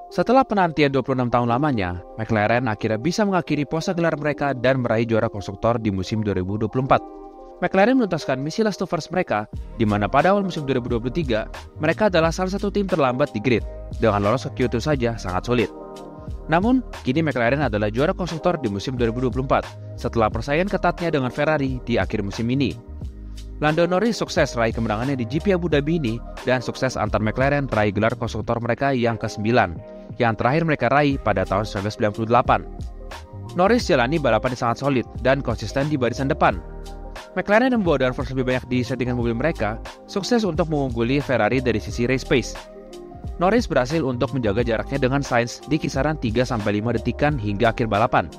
Setelah penantian 26 tahun lamanya, McLaren akhirnya bisa mengakhiri pose gelar mereka dan meraih juara konstruktor di musim 2024. McLaren menuntaskan misi Last to First mereka, di mana pada awal musim 2023, mereka adalah salah satu tim terlambat di grid. Dengan lolos ke Q2 saja sangat sulit. Namun, kini McLaren adalah juara konstruktor di musim 2024 setelah persaingan ketatnya dengan Ferrari di akhir musim ini. Lando Norris sukses raih kemenangannya di GP Abu Dhabi ini dan sukses antar McLaren raih gelar konstruktor mereka yang ke-9, yang terakhir mereka raih pada tahun 1998. Norris jalani balapan yang sangat solid dan konsisten di barisan depan. McLaren yang membawa downforce lebih banyak di settingan mobil mereka, sukses untuk mengungguli Ferrari dari sisi race pace. Norris berhasil untuk menjaga jaraknya dengan Sainz di kisaran 3-5 detikan hingga akhir balapan.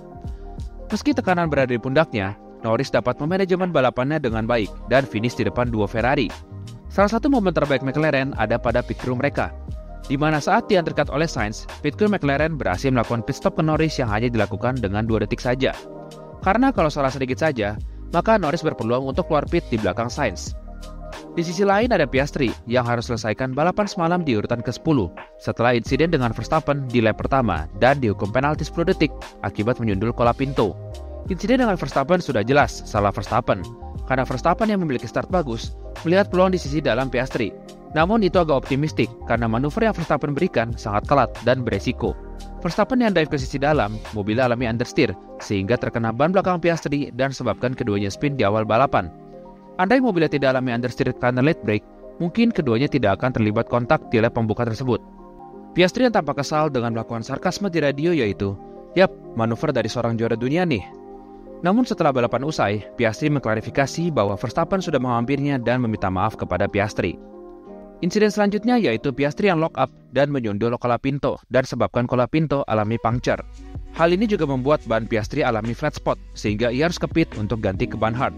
Meski tekanan berada di pundaknya, Norris dapat memanajemen balapannya dengan baik dan finish di depan dua Ferrari. Salah satu momen terbaik McLaren ada pada pit crew mereka, di mana saat dia terdekat oleh Sainz, pit crew McLaren berhasil melakukan pit stop ke Norris yang hanya dilakukan dengan 2 detik saja. Karena kalau salah sedikit saja, maka Norris berpeluang untuk keluar pit di belakang Sainz. Di sisi lain ada Piastri yang harus selesaikan balapan semalam di urutan ke-10 setelah insiden dengan Verstappen di lap pertama dan dihukum penalti 10 detik akibat menyundul Colapinto. Insiden dengan Verstappen sudah jelas salah Verstappen, karena Verstappen yang memiliki start bagus melihat peluang di sisi dalam Piastri. Namun itu agak optimistik karena manuver yang Verstappen berikan sangat telat dan beresiko. Verstappen yang dive ke sisi dalam, mobilnya alami understeer sehingga terkena ban belakang Piastri dan sebabkan keduanya spin di awal balapan. Andai mobilnya tidak alami understeer karena late brake, mungkin keduanya tidak akan terlibat kontak di lap pembuka tersebut. Piastri yang tampak kesal dengan melakukan sarkasme di radio yaitu, "Yap, manuver dari seorang juara dunia nih." Namun setelah balapan usai, Piastri mengklarifikasi bahwa Verstappen sudah menghampirinya dan meminta maaf kepada Piastri. Insiden selanjutnya yaitu Piastri yang lock up dan menyundul Colapinto dan sebabkan Colapinto alami puncture. Hal ini juga membuat ban Piastri alami flat spot sehingga ia harus ke pit untuk ganti ke ban hard.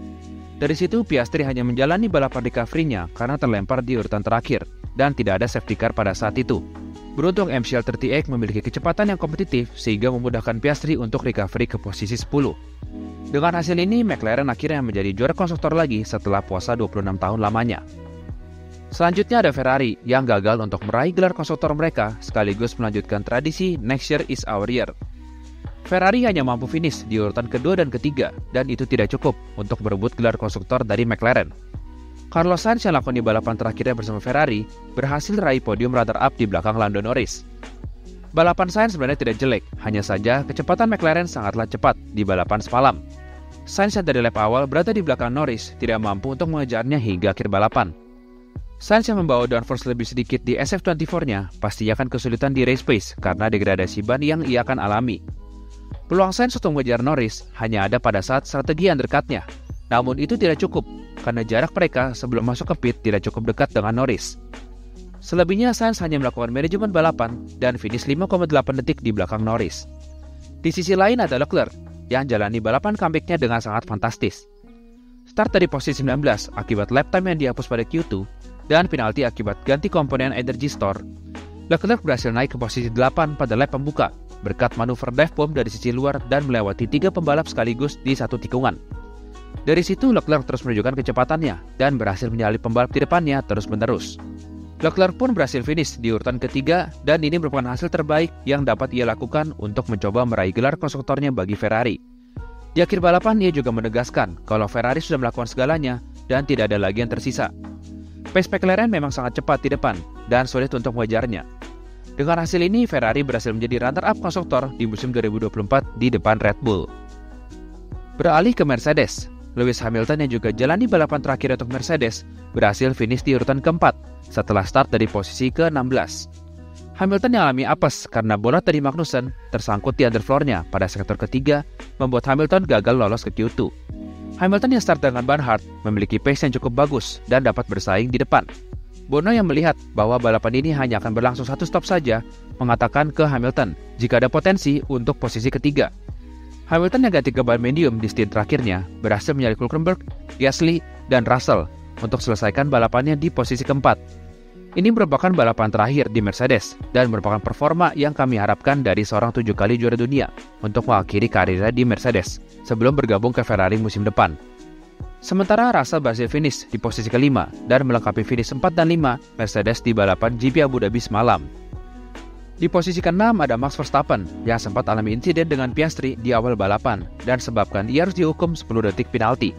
Dari situ Piastri hanya menjalani balapan recovery-nya karena terlempar di urutan terakhir dan tidak ada safety car pada saat itu. Beruntung MCL38 memiliki kecepatan yang kompetitif sehingga memudahkan Piastri untuk recovery ke posisi 10. Dengan hasil ini, McLaren akhirnya menjadi juara konstruktor lagi setelah puasa 26 tahun lamanya. Selanjutnya ada Ferrari yang gagal untuk meraih gelar konstruktor mereka sekaligus melanjutkan tradisi Next Year is Our Year. Ferrari hanya mampu finish di urutan kedua dan ketiga dan itu tidak cukup untuk berebut gelar konstruktor dari McLaren. Carlos Sainz yang lakoni balapan terakhirnya bersama Ferrari berhasil raih podium runner-up di belakang Lando Norris. Balapan Sainz sebenarnya tidak jelek, hanya saja kecepatan McLaren sangatlah cepat di balapan semalam. Sainz yang dari lap awal berada di belakang Norris tidak mampu untuk mengejarnya hingga akhir balapan. Sainz yang membawa downforce lebih sedikit di SF24-nya pasti akan kesulitan di race pace karena degradasi ban yang ia akan alami. Peluang Sainz untuk mengejar Norris hanya ada pada saat strategi undercut-nya. Namun itu tidak cukup, karena jarak mereka sebelum masuk ke pit tidak cukup dekat dengan Norris. Selebihnya Sainz hanya melakukan manajemen balapan dan finish 5,8 detik di belakang Norris. Di sisi lain ada Leclerc, yang jalani balapan comeback-nya dengan sangat fantastis. Start dari posisi 19 akibat lap time yang dihapus pada Q2, dan penalti akibat ganti komponen energy store. Leclerc berhasil naik ke posisi 8 pada lap pembuka, berkat manuver dive bomb dari sisi luar dan melewati 3 pembalap sekaligus di satu tikungan. Dari situ Leclerc terus menunjukkan kecepatannya dan berhasil menyalip pembalap di depannya terus-menerus. Leclerc pun berhasil finish di urutan ketiga dan ini merupakan hasil terbaik yang dapat ia lakukan untuk mencoba meraih gelar konstruktornya bagi Ferrari. Di akhir balapan ia juga menegaskan kalau Ferrari sudah melakukan segalanya dan tidak ada lagi yang tersisa. Pace McLaren memang sangat cepat di depan dan sulit untuk mengejarnya. Dengan hasil ini, Ferrari berhasil menjadi runner-up konstruktor di musim 2024 di depan Red Bull. Beralih ke Mercedes, Lewis Hamilton yang juga jalani balapan terakhir untuk Mercedes berhasil finish di urutan keempat setelah start dari posisi ke-16. Hamilton yang alami apes karena bola dari Magnussen tersangkut di underfloor-nya pada sektor ketiga membuat Hamilton gagal lolos ke Q2. Hamilton yang start dengan ban hard memiliki pace yang cukup bagus dan dapat bersaing di depan. Bono yang melihat bahwa balapan ini hanya akan berlangsung satu stop saja mengatakan ke Hamilton jika ada potensi untuk posisi ketiga. Hamilton yang ganti ke ban medium di stint terakhirnya berhasil menyalip Hülkenberg, Gasly, dan Russell untuk selesaikan balapannya di posisi keempat. Ini merupakan balapan terakhir di Mercedes dan merupakan performa yang kami harapkan dari seorang 7 kali juara dunia untuk mengakhiri karirnya di Mercedes sebelum bergabung ke Ferrari musim depan. Sementara Russell berhasil finish di posisi kelima dan melengkapi finish 4 dan 5 Mercedes di balapan GP Abu Dhabi semalam. Di posisi ke-6 ada Max Verstappen yang sempat alami insiden dengan Piastri di awal balapan dan sebabkan ia harus dihukum 10 detik penalti.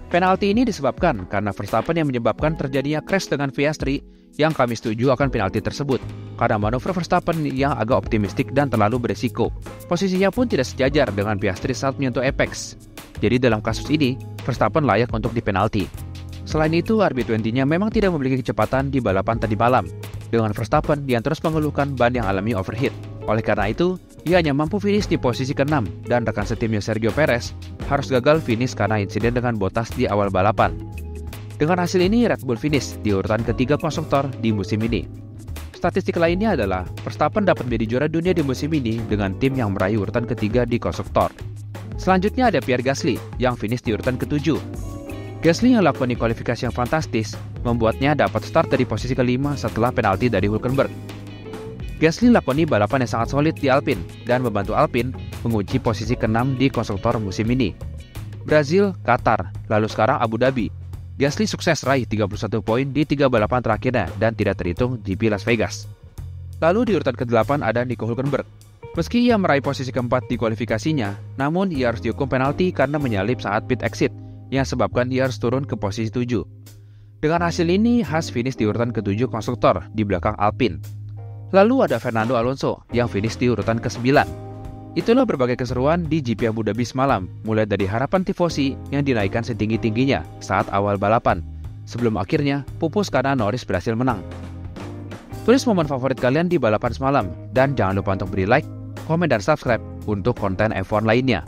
Penalti ini disebabkan karena Verstappen yang menyebabkan terjadinya crash dengan Piastri yang kami setuju akan penalti tersebut karena manuver Verstappen yang agak optimistik dan terlalu beresiko. Posisinya pun tidak sejajar dengan Piastri saat menyentuh apex. Jadi dalam kasus ini, Verstappen layak untuk dipenalti. Selain itu, RB20-nya memang tidak memiliki kecepatan di balapan tadi malam, dengan Verstappen yang terus mengeluhkan ban yang alami overheat. Oleh karena itu, ia hanya mampu finish di posisi ke-6 dan rekan setimnya Sergio Perez harus gagal finish karena insiden dengan Bottas di awal balapan. Dengan hasil ini, Red Bull finish di urutan ketiga konstruktor di musim ini. Statistik lainnya adalah Verstappen dapat menjadi juara dunia di musim ini dengan tim yang meraih urutan ketiga di konstruktor. Selanjutnya ada Pierre Gasly yang finish di urutan ke-7. Gasly yang lakoni kualifikasi yang fantastis membuatnya dapat start dari posisi ke-5 setelah penalti dari Hülkenberg. Gasly lakoni balapan yang sangat solid di Alpine dan membantu Alpine mengunci posisi ke-6 di konstruktor musim ini. Brazil, Qatar, lalu sekarang Abu Dhabi. Gasly sukses raih 31 poin di 3 balapan terakhirnya dan tidak terhitung GP Las Vegas. Lalu di urutan ke-8 ada Nico Hülkenberg. Meski ia meraih posisi ke-4 di kualifikasinya, namun ia harus dihukum penalti karena menyalip saat pit exit, yang sebabkan ia harus turun ke posisi 7. Dengan hasil ini, Haas finish di urutan ke-7 konstruktor di belakang Alpine. Lalu ada Fernando Alonso yang finish di urutan ke-9. Itulah berbagai keseruan di GP Abu Dhabi semalam, mulai dari harapan tifosi yang dinaikkan setinggi-tingginya saat awal balapan, sebelum akhirnya pupus karena Norris berhasil menang. Tulis momen favorit kalian di balapan semalam, dan jangan lupa untuk beri like, komen, dan subscribe untuk konten F1 lainnya.